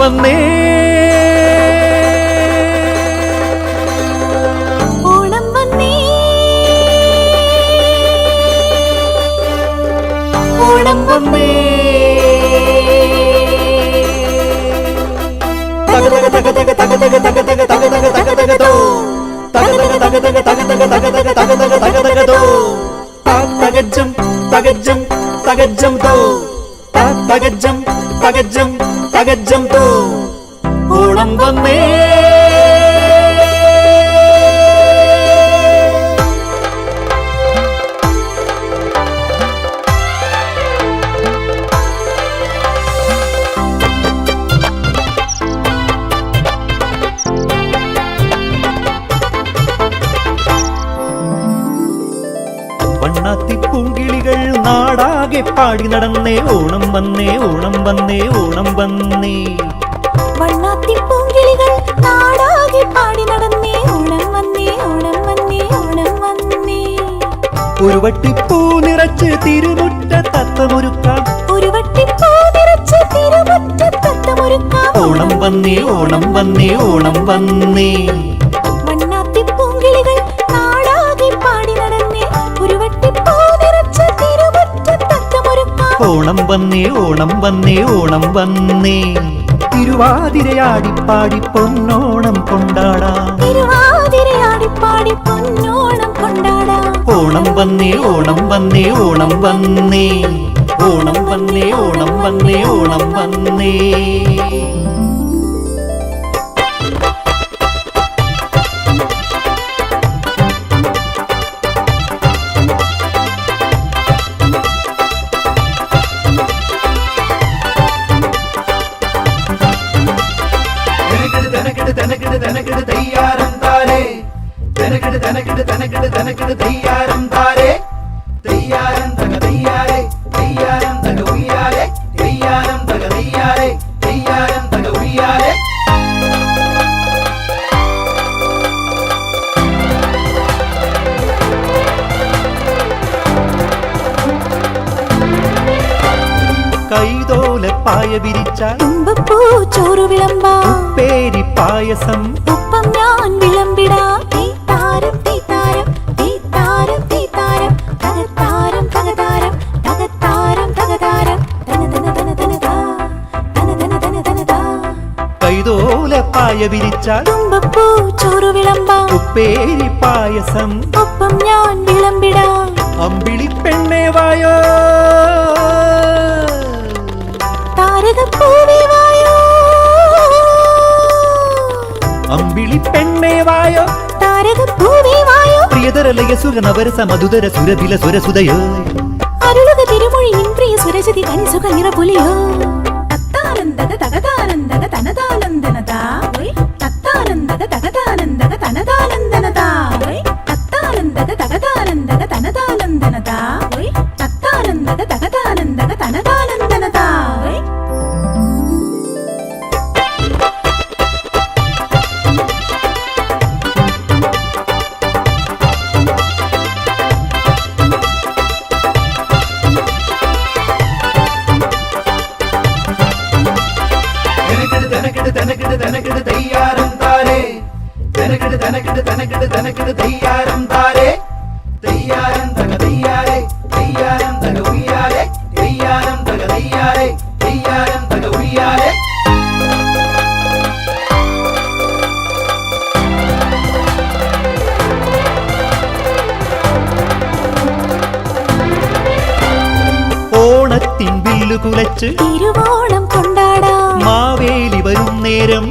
വന്നേ ഓണം വന്നേ ഓണം വന്നേ തക തക തക തക തക തക തക തക തക തക തക തക തോ തക തക തക തക തക തക തക തക തക തക തക തക തോ തകജം തകജം തകജം തോ തകജം തകജം തകജം തോ ഓണം വന്നേ വണ്ണാത്തിപ്പൂങ്കിളികൾ നാടാകെ പാടി നടന്നേ ഓണം വന്നേ ഓണം വന്നേ ഓണം വന്നേ വണ്ണാത്തിപ്പൂങ്കിളികൾ നാടാകെ പാടി നടന്നേ ഓണം വന്നേ ഓണം വന്നേ ഓണം വന്നേ ഒരു വട്ടിപ്പൂ നിറച്ച് തിരുമുറ്റത്തത്തമൊരുക്കാം ഒരു വട്ടിപ്പൂ നിറച്ച് തിരുമുറ്റത്തത്തമൊരുക്കാം ഓണം വന്നേ ഓണം വന്നേ ഓണം വന്നേ വണ്ണാത്തിപ്പൂങ്കിളികൾ നാടാകെ പാടി നടന്നേ ഒരു വട്ടിപ്പൂ നിറച്ച് തിരുമുറ്റത്തത്തമൊരുക്കാം ഓണം വന്നേ ഓണം വന്നേ ഓണം വന്നേ തിരുവാതിരയാടിപ്പാടി പൊന്നോണം കൊണ്ടാടാം തിരുവാതിരയാടിപ്പാടി പൊന്നോണം കൊണ്ടാടാം ഓണം വന്നേ ഓണം വന്നേ ഓണം വന്നേ ഓണം വന്നേ ഓണം വന്നേ ഓണം വന്നേ തയ്യാറം താരേ തനകിട് തനകിട് തനകിട് തനകിട് തയ്യാറം താരേ തയ്യാറം തക തയ്യാറേ തയ്യാറം തക ഉയ്യാരേ തയ്യാറം തക തയ്യാറേ തയ്യാറം തക ഉയ്യാരേ കൈതോലപ്പായ വിരിച്ചാൽ തുമ്പപ്പൂ ചോറ് വിളമ്പാം പേരി പായസം ഒപ്പം ഞാൻ വിളമ്പിടാം തീത്താരം തീത്താരം തീത്താരം തീത്താരം തകത്താരം തകതാരം തകത്താരം തകതാരം തന തന തന തനതാ തന തന തന തനതാ കൈതോലപ്പായ വിരിച്ചാൽ തുമ്പപ്പൂ ചോറ് വിളമ്പാം പേരി പായസം ഒപ്പം ഞാൻ വിളമ്പിടാം അമ്പിളി പെണ്ണേ വായോ താരകപ്പൂവേ വായോ അമ്പിളി പെണ്ണേ വായോ താരകപ്പൂവേ വായോ പ്രിയതരലയ സുരനവരസ മധുതര സുരതില സുരസുതയോ അരുളുക തിരുമൊഴിയിൻ പ്രിയ സുരജതി കനിസുക നിറപുലിയോ തത്താനന്ദക തകതാനന്ദക തനതാനന്ദനതാ തത്താനന്ദക തകതാനന്ദക തനതാനന്ദനതാ തത്താനന്ദക തകതാനന്ദക തനതാനന്ദനതാ തത്താനന്ദക തകതാനന്ദക തനതാനന്ദനതാ തനകിട് തനകിട് തയ്യാറം താരേ തനകിട് തനകിട് തനകിട് തനകിട് തയ്യാറം താരേ തയ്യാറം തക തയ്യാറേ തയ്യാറം തക ഉയ്യാരേ തയ്യാറം തക തയ്യാറേ തയ്യാറം തക ഉയ്യാരേ ഓണത്തിൻ വില്ലു കുലച്ച് തിരുവോണം കൊണ്ടാടാം മാവേലി വരും നേരം